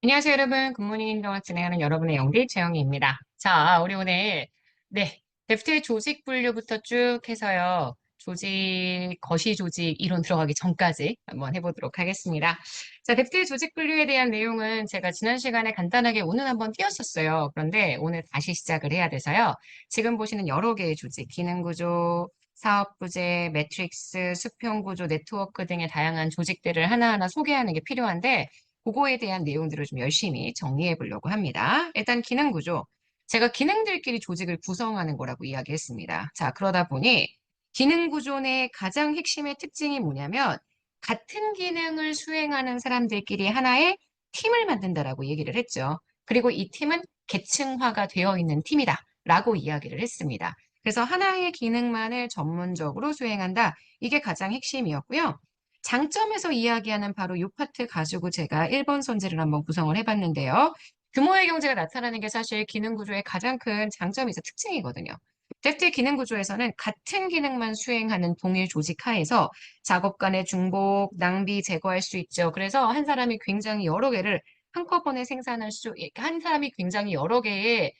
안녕하세요, 여러분. 굿모닝 인정을 진행하는 여러분의 영디 최영희입니다. 자, 우리 오늘, 데프트의 조직 분류부터 쭉 해서요. 거시 조직 이론 들어가기 전까지 한번 해보도록 하겠습니다. 자, 데프트의 조직 분류에 대한 내용은 제가 지난 시간에 간단하게 오늘 한번 띄웠었어요. 그런데 오늘 다시 시작을 해야 돼서요. 지금 보시는 여러 개의 조직, 기능 구조, 사업 부재, 매트릭스, 수평 구조, 네트워크 등의 다양한 조직들을 하나하나 소개하는 게 필요한데, 그거에 대한 내용들을 좀 열심히 정리해 보려고 합니다. 일단 기능 구조. 제가 기능들끼리 조직을 구성하는 거라고 이야기했습니다. 자, 그러다 보니 기능 구조 내 가장 핵심의 특징이 뭐냐면 같은 기능을 수행하는 사람들끼리 하나의 팀을 만든다라고 얘기를 했죠. 그리고 이 팀은 계층화가 되어 있는 팀이다 라고 이야기를 했습니다. 그래서 하나의 기능만을 전문적으로 수행한다. 이게 가장 핵심이었고요. 장점에서 이야기하는 바로 이 파트 가지고 제가 1번 선지를 한번 구성을 해봤는데요. 규모의 경제가 나타나는 게 사실 기능 구조의 가장 큰 장점이자 특징이거든요. 델트의 기능 구조에서는 같은 기능만 수행하는 동일 조직 하에서 작업 간의 중복, 낭비 제거할 수 있죠. 그래서 한 사람이 굉장히 여러 개를 한꺼번에 생산할 수, 한 사람이 굉장히 여러 개의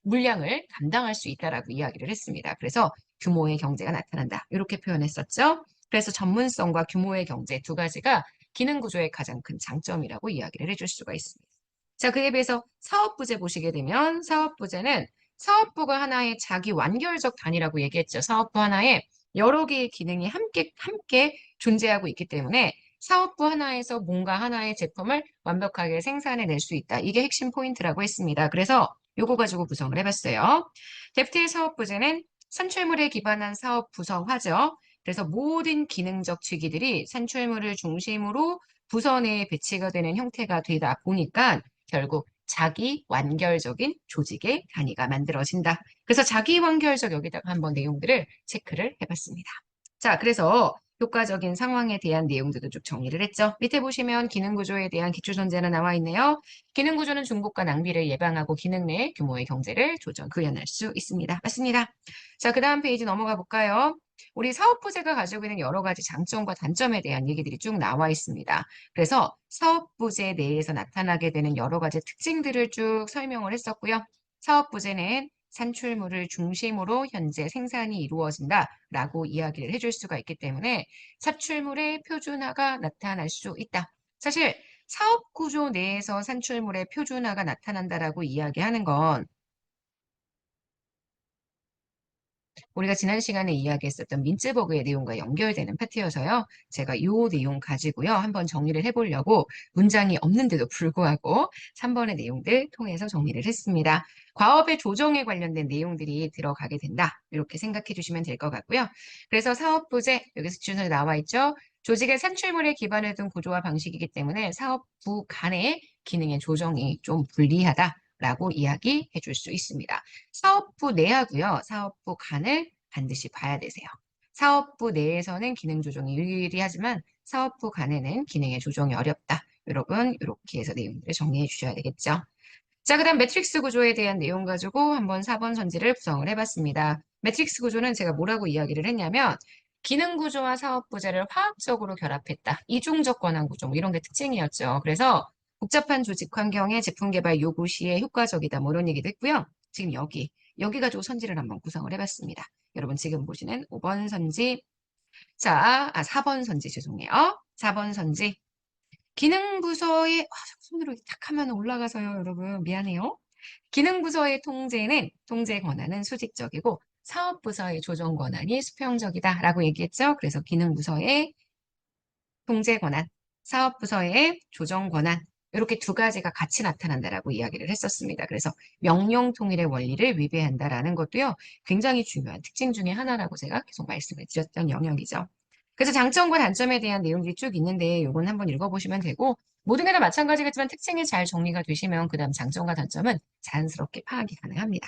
물량을 감당할 수 있다라고 이야기를 했습니다. 그래서 규모의 경제가 나타난다. 이렇게 표현했었죠. 그래서 전문성과 규모의 경제 두 가지가 기능 구조의 가장 큰 장점이라고 이야기를 해줄 수가 있습니다. 자, 그에 비해서 사업부제 보시게 되면 사업부제는 사업부가 하나의 자기 완결적 단위라고 얘기했죠. 사업부 하나에 여러 개의 기능이 함께 존재하고 있기 때문에 사업부 하나에서 뭔가 하나의 제품을 완벽하게 생산해낼 수 있다. 이게 핵심 포인트라고 했습니다. 그래서 요거 가지고 구성을 해봤어요. 데프트의 사업부제는 산출물에 기반한 사업 구성화죠. 그래서 모든 기능적 주기들이 산출물을 중심으로 부서 내에 배치가 되는 형태가 되다 보니까 결국 자기 완결적인 조직의 단위가 만들어진다. 그래서 자기 완결적 여기다가 한번 내용들을 체크를 해봤습니다. 자, 그래서 효과적인 상황에 대한 내용들도 쭉 정리를 했죠. 밑에 보시면 기능 구조에 대한 기초 전제는 나와 있네요. 기능 구조는 중복과 낭비를 예방하고 기능 내 규모의 경제를 구현할 수 있습니다. 맞습니다. 자, 그 다음 페이지 넘어가 볼까요? 우리 사업 부제가 가지고 있는 여러 가지 장점과 단점에 대한 얘기들이 쭉 나와 있습니다. 그래서 사업 부제 내에서 나타나게 되는 여러 가지 특징들을 쭉 설명을 했었고요. 사업 부제는 산출물을 중심으로 현재 생산이 이루어진다라고 이야기를 해줄 수가 있기 때문에 산출물의 표준화가 나타날 수 있다. 사실 사업 구조 내에서 산출물의 표준화가 나타난다라고 이야기하는 건 우리가 지난 시간에 이야기했었던 민츠버그의 내용과 연결되는 파트여서요. 제가 이 내용 가지고요. 한번 정리를 해보려고 문장이 없는데도 불구하고 3번의 내용들 통해서 정리를 했습니다. 과업의 조정에 관련된 내용들이 들어가게 된다. 이렇게 생각해 주시면 될 것 같고요. 그래서 사업부제, 여기서 준선에 나와 있죠. 조직의 산출물에 기반을 둔 구조와 방식이기 때문에 사업부 간의 기능의 조정이 좀 불리하다. 라고 이야기해 줄 수 있습니다. 사업부 내하고요. 사업부 간을 반드시 봐야 되세요. 사업부 내에서는 기능 조정이 유리하지만 사업부 간에는 기능의 조정이 어렵다. 여러분 이렇게 해서 내용들을 정리해 주셔야 되겠죠. 자, 그다음 매트릭스 구조에 대한 내용 가지고 한번 4번 선지를 구성을 해봤습니다. 매트릭스 구조는 제가 뭐라고 이야기를 했냐면 기능 구조와 사업 부재를 화학적으로 결합했다. 이중적 권한 구조 뭐 이런 게 특징이었죠. 그래서 복잡한 조직 환경에 제품 개발 요구 시에 효과적이다. 뭐 이런 얘기도 했고요. 지금 여기 가지고 선지를 한번 구성을 해봤습니다. 여러분 지금 보시는 5번 선지, 4번 선지 죄송해요. 4번 선지. 기능 부서의 손으로 탁 하면 올라가서요, 여러분 미안해요. 기능 부서의 통제 권한은 수직적이고 사업 부서의 조정 권한이 수평적이다라고 얘기했죠. 그래서 기능 부서의 통제 권한, 사업 부서의 조정 권한 이렇게 두 가지가 같이 나타난다라고 이야기를 했었습니다. 그래서 명령 통일의 원리를 위배한다라는 것도요. 굉장히 중요한 특징 중에 하나라고 제가 계속 말씀을 드렸던 영역이죠. 그래서 장점과 단점에 대한 내용들이 쭉 있는데 요건 한번 읽어보시면 되고 모든 게 다 마찬가지겠지만 특징이 잘 정리가 되시면 그다음 장점과 단점은 자연스럽게 파악이 가능합니다.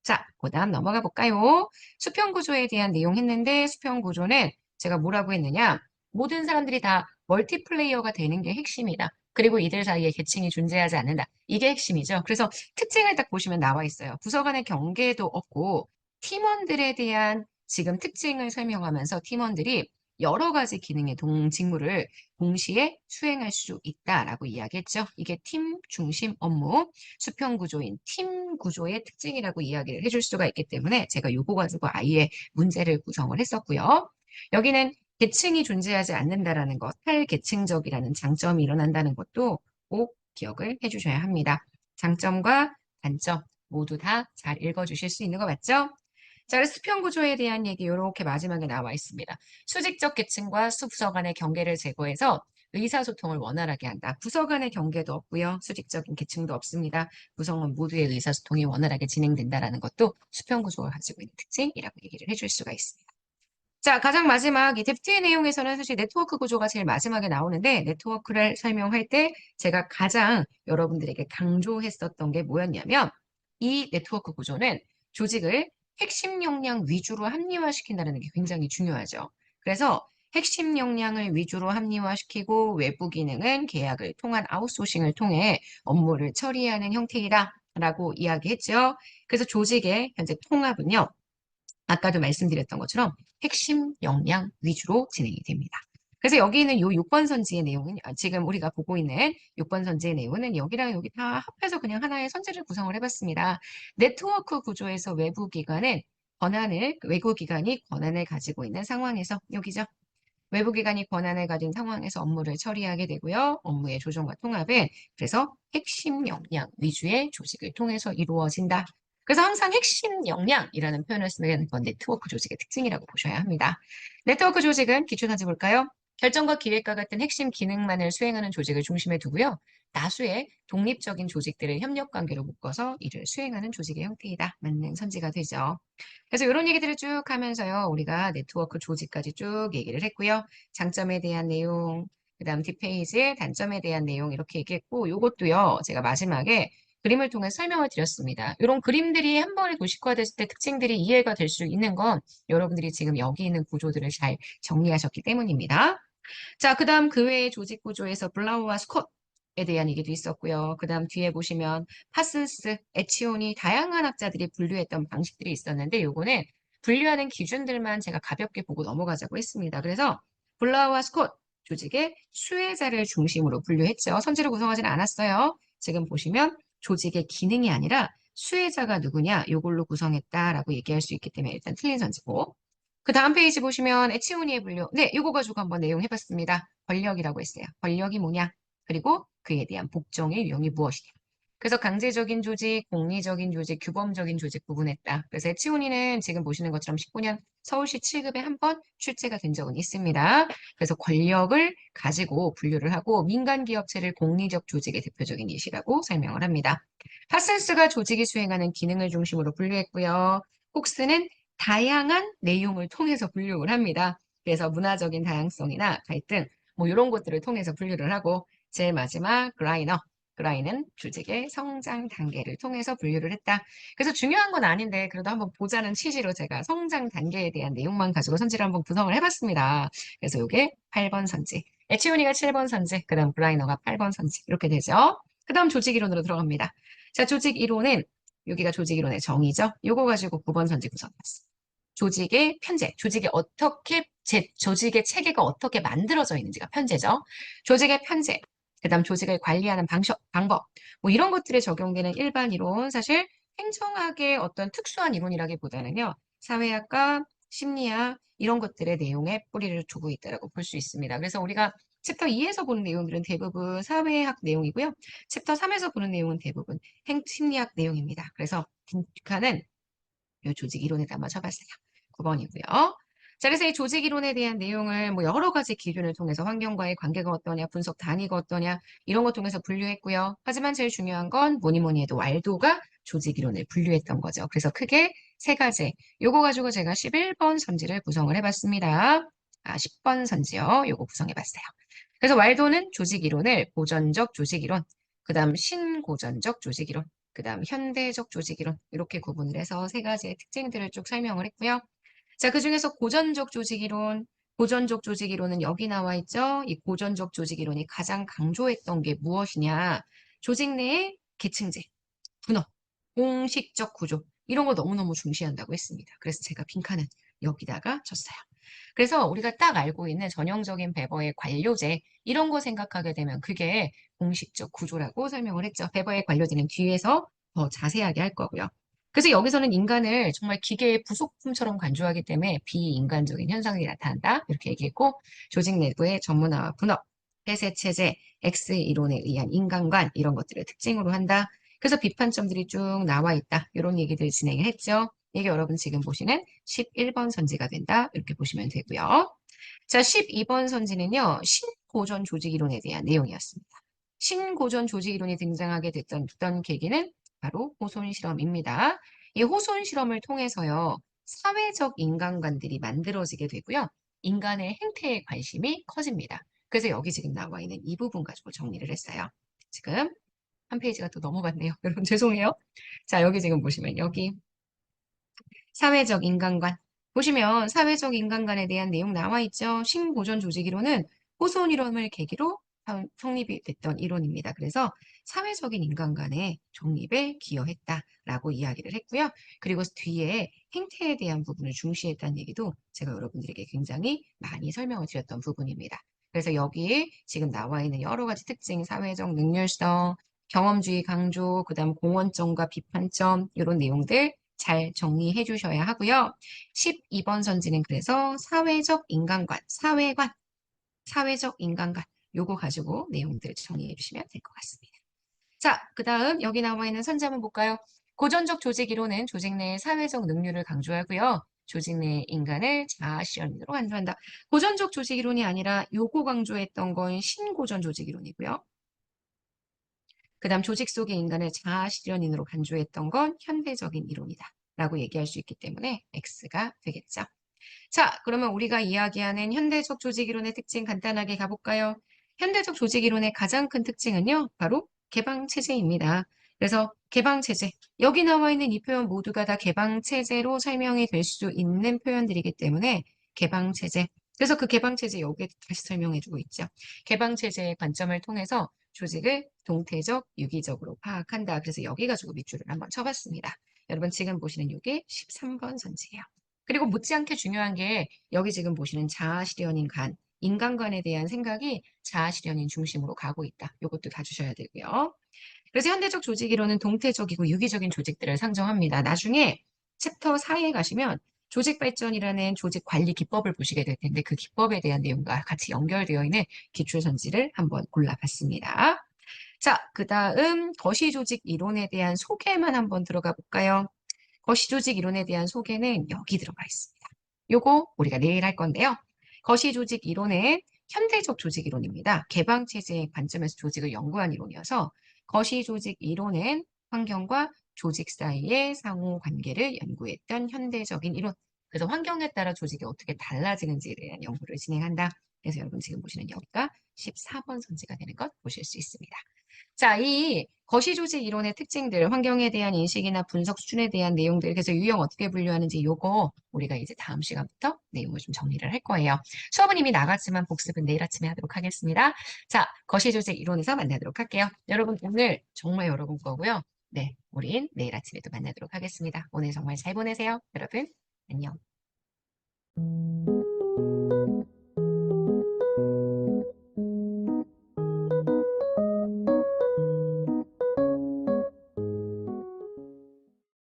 자, 그다음 넘어가 볼까요? 수평 구조에 대한 내용 했는데 수평 구조는 제가 뭐라고 했느냐? 모든 사람들이 다 멀티플레이어가 되는 게 핵심이다. 그리고 이들 사이에 계층이 존재하지 않는다. 이게 핵심이죠. 그래서 특징을 딱 보시면 나와 있어요. 부서 간의 경계도 없고 팀원들에 대한 지금 특징을 설명하면서 팀원들이 여러 가지 기능의 직무를 동시에 수행할 수 있다라고 이야기했죠. 이게 팀 중심 업무, 수평 구조인 팀 구조의 특징이라고 이야기를 해줄 수가 있기 때문에 제가 요거 가지고 아예 문제를 구성을 했었고요. 여기는 계층이 존재하지 않는다라는 것, 탈계층적이라는 장점이 일어난다는 것도 꼭 기억을 해주셔야 합니다. 장점과 단점 모두 다 잘 읽어주실 수 있는 거 맞죠? 자, 그래서 수평 구조에 대한 얘기 이렇게 마지막에 나와 있습니다. 수직적 계층과 수부서 간의 경계를 제거해서 의사소통을 원활하게 한다. 부서 간의 경계도 없고요. 수직적인 계층도 없습니다. 구성원 모두의 의사소통이 원활하게 진행된다는 것도 수평 구조가 가지고 있는 특징이라고 얘기를 해줄 수가 있습니다. 자, 가장 마지막 이 데프트의 내용에서는 사실 네트워크 구조가 제일 마지막에 나오는데 네트워크를 설명할 때 제가 가장 여러분들에게 강조했었던 게 뭐였냐면 이 네트워크 구조는 조직을 핵심 역량 위주로 합리화시킨다는 게 굉장히 중요하죠. 그래서 핵심 역량을 위주로 합리화시키고 외부 기능은 계약을 통한 아웃소싱을 통해 업무를 처리하는 형태이다라고 이야기했죠. 그래서 조직의 현재 통합은요. 아까도 말씀드렸던 것처럼 핵심 역량 위주로 진행이 됩니다. 그래서 여기 있는 이 6번 선지의 내용은 지금 우리가 보고 있는 6번 선지의 내용은 여기랑 여기 다 합해서 그냥 하나의 선지를 구성을 해봤습니다. 네트워크 구조에서 외부 기관이 권한을 가지고 있는 상황에서 여기죠. 외부 기관이 권한을 가진 상황에서 업무를 처리하게 되고요. 업무의 조정과 통합은 그래서 핵심 역량 위주의 조직을 통해서 이루어진다. 그래서 항상 핵심 역량이라는 표현을 쓰는 건 네트워크 조직의 특징이라고 보셔야 합니다. 네트워크 조직은 기초단지 볼까요? 결정과 기획과 같은 핵심 기능만을 수행하는 조직을 중심에 두고요. 다수의 독립적인 조직들을 협력 관계로 묶어서 이를 수행하는 조직의 형태이다. 맞는 선지가 되죠. 그래서 이런 얘기들을 쭉 하면서요. 우리가 네트워크 조직까지 쭉 얘기를 했고요. 장점에 대한 내용, 그다음 뒷페이지에 단점에 대한 내용 이렇게 얘기했고 이것도요. 제가 마지막에 그림을 통해 설명을 드렸습니다. 이런 그림들이 한 번에 도식화됐을 때 특징들이 이해가 될 수 있는 건 여러분들이 지금 여기 있는 구조들을 잘 정리하셨기 때문입니다. 자, 그다음 그 외의 조직 구조에서 블라우와 스콧에 대한 얘기도 있었고요. 그다음 뒤에 보시면 파슨스, 에치온이 다양한 학자들이 분류했던 방식들이 있었는데 요거는 분류하는 기준들만 제가 가볍게 보고 넘어가자고 했습니다. 그래서 블라우와 스콧 조직의 수혜자를 중심으로 분류했죠. 선지를 구성하지는 않았어요. 지금 보시면 조직의 기능이 아니라 수혜자가 누구냐 요걸로 구성했다라고 얘기할 수 있기 때문에 일단 틀린 선지고 그 다음 페이지 보시면 에치오니의 분류. 네, 이거 가지고 한번 내용 해봤습니다. 권력이라고 했어요. 권력이 뭐냐? 그리고 그에 대한 복종의 유형이 무엇이냐? 그래서 강제적인 조직, 공리적인 조직, 규범적인 조직 구분했다. 그래서 에치오니는 지금 보시는 것처럼 19년 서울시 7급에 한 번 출제가 된 적은 있습니다. 그래서 권력을 가지고 분류를 하고 민간기업체를 공리적 조직의 대표적인 예시라고 설명을 합니다. 파슨스가 조직이 수행하는 기능을 중심으로 분류했고요. 콕스는 다양한 내용을 통해서 분류를 합니다. 그래서 문화적인 다양성이나 갈등, 뭐 이런 것들을 통해서 분류를 하고 제일 마지막 그라이는 조직의 성장 단계를 통해서 분류를 했다. 그래서 중요한 건 아닌데 그래도 한번 보자는 취지로 제가 성장 단계에 대한 내용만 가지고 선지를 한번 구성을 해봤습니다. 그래서 이게 8번 선지, 에치오니가 7번 선지, 그 다음 그라이너가 8번 선지 이렇게 되죠. 그 다음 조직 이론으로 들어갑니다. 자, 조직 이론은 여기가 조직 이론의 정의죠. 요거 가지고 9번 선지 구성해봤습니다. 조직의 편제, 조직의 체계가 어떻게 만들어져 있는지가 편제죠. 조직의 편제, 그다음 조직을 관리하는 방법, 뭐 이런 것들에 적용되는 일반 이론, 사실 행정학의 어떤 특수한 이론이라기보다는요, 사회학과 심리학 이런 것들의 내용에 뿌리를 두고 있다고 볼 수 있습니다. 그래서 우리가 챕터 2에서 보는 내용들은 대부분 사회학 내용이고요. 챕터 3에서 보는 내용은 대부분 심리학 내용입니다. 그래서 빈칸은 이 조직 이론에다 한번 쳐봤어요. 9번이고요. 자, 그래서 이 조직 이론에 대한 내용을 뭐 여러 가지 기준을 통해서 환경과의 관계가 어떠냐, 분석 단위가 어떠냐, 이런 것 통해서 분류했고요. 하지만 제일 중요한 건 뭐니 뭐니 해도 왈도가 조직 이론을 분류했던 거죠. 그래서 크게 세 가지. 요거 가지고 제가 11번 선지를 구성을 해봤습니다. 10번 선지요. 요거 구성해봤어요. 그래서 왈도는 조직 이론을 고전적 조직 이론, 그 다음 신고전적 조직 이론, 그 다음 현대적 조직 이론 이렇게 구분을 해서 세 가지의 특징들을 쭉 설명을 했고요. 자, 그중에서 고전적 조직 이론은 여기 나와 있죠. 이 고전적 조직 이론이 가장 강조했던 게 무엇이냐? 조직 내의 계층제, 분업, 공식적 구조 이런 거 너무너무 중시한다고 했습니다. 그래서 제가 빈칸은 여기다가 쳤어요. 그래서 우리가 딱 알고 있는 전형적인 베버의 관료제 이런 거 생각하게 되면 그게 공식적 구조라고 설명을 했죠. 베버의 관료제는 뒤에서 더 자세하게 할 거고요. 그래서 여기서는 인간을 정말 기계의 부속품처럼 간주하기 때문에 비인간적인 현상이 나타난다. 이렇게 얘기했고 조직 내부의 전문화와 분업, 폐쇄 체제, X 이론에 의한 인간관 이런 것들을 특징으로 한다. 그래서 비판점들이 쭉 나와 있다. 이런 얘기들 진행을 했죠. 이게 여러분 지금 보시는 11번 선지가 된다. 이렇게 보시면 되고요. 자, 12번 선지는요. 신고전 조직 이론에 대한 내용이었습니다. 신고전 조직 이론이 등장하게 됐던 어떤 계기는 바로 호손 실험입니다. 이 호손 실험을 통해서요. 사회적 인간관들이 만들어지게 되고요. 인간의 행태에 관심이 커집니다. 그래서 여기 지금 나와 있는 이 부분 가지고 정리를 했어요. 지금 한 페이지가 또 넘어갔네요. 여러분 죄송해요. 자, 여기 지금 보시면 여기 사회적 인간관. 보시면 사회적 인간관에 대한 내용 나와 있죠. 신고전 조직이론은 호손 이론을 계기로 성립이 됐던 이론입니다. 그래서 사회적인 인간관의 정립에 기여했다라고 이야기를 했고요. 그리고 뒤에 행태에 대한 부분을 중시했다는 얘기도 제가 여러분들에게 굉장히 많이 설명을 드렸던 부분입니다. 그래서 여기에 지금 나와 있는 여러 가지 특징, 사회적 능률성, 경험주의 강조, 그다음 공헌점과 비판점 이런 내용들 잘 정리해 주셔야 하고요. 12번 선지는 그래서 사회적 인간관, 사회적 인간관 요거 가지고 내용들 정리해 주시면 될 것 같습니다. 자, 그 다음 여기 나와 있는 선지 한번 볼까요? 고전적 조직 이론은 조직 내의 사회적 능률을 강조하고요. 조직 내 인간을 자아 실현으로 강조한다. 고전적 조직 이론이 아니라 요거 강조했던 건 신고전 조직 이론이고요. 그 다음 조직 속의 인간을 자아 실현인으로 간주했던 건 현대적인 이론이다. 라고 얘기할 수 있기 때문에 X가 되겠죠. 자, 그러면 우리가 이야기하는 현대적 조직 이론의 특징 간단하게 가볼까요? 현대적 조직 이론의 가장 큰 특징은요, 바로 개방 체제입니다. 그래서 개방 체제. 여기 나와 있는 이 표현 모두가 다 개방 체제로 설명이 될 수 있는 표현들이기 때문에 개방 체제. 그래서 그 개방 체제 여기에 다시 설명해 주고 있죠. 개방 체제의 관점을 통해서 조직을 동태적, 유기적으로 파악한다. 그래서 여기 가지고 밑줄을 한번 쳐봤습니다. 여러분 지금 보시는 이게 13번 선지예요. 그리고 못지않게 중요한 게 여기 지금 보시는 자아실현인 간, 인간관에 대한 생각이 자아실현인 중심으로 가고 있다. 이것도 다 주셔야 되고요. 그래서 현대적 조직이론은 동태적이고 유기적인 조직들을 상정합니다. 나중에 챕터 4에 가시면 조직 발전이라는 조직 관리 기법을 보시게 될 텐데 그 기법에 대한 내용과 같이 연결되어 있는 기출선지를 한번 골라봤습니다. 자, 그 다음 거시조직 이론에 대한 소개만 한번 들어가 볼까요? 거시조직 이론에 대한 소개는 여기 들어가 있습니다. 요거 우리가 내일 할 건데요. 거시조직 이론은 현대적 조직 이론입니다. 개방체제의 관점에서 조직을 연구한 이론이어서 거시조직 이론은 환경과 조직 사이의 상호 관계를 연구했던 현대적인 이론. 그래서 환경에 따라 조직이 어떻게 달라지는지에 대한 연구를 진행한다. 그래서 여러분 지금 보시는 여기가 14번 선지가 되는 것 보실 수 있습니다. 자, 이 거시조직 이론의 특징들, 환경에 대한 인식이나 분석 수준에 대한 내용들, 그래서 유형 어떻게 분류하는지 요거 우리가 이제 다음 시간부터 내용을 좀 정리를 할 거예요. 수업은 이미 나갔지만 복습은 내일 아침에 하도록 하겠습니다. 자, 거시조직 이론에서 만나도록 할게요. 여러분 오늘 정말 여러분 거고요. 네, 우린 내일 아침에 또 만나도록 하겠습니다. 오늘 정말 잘 보내세요. 여러분, 안녕.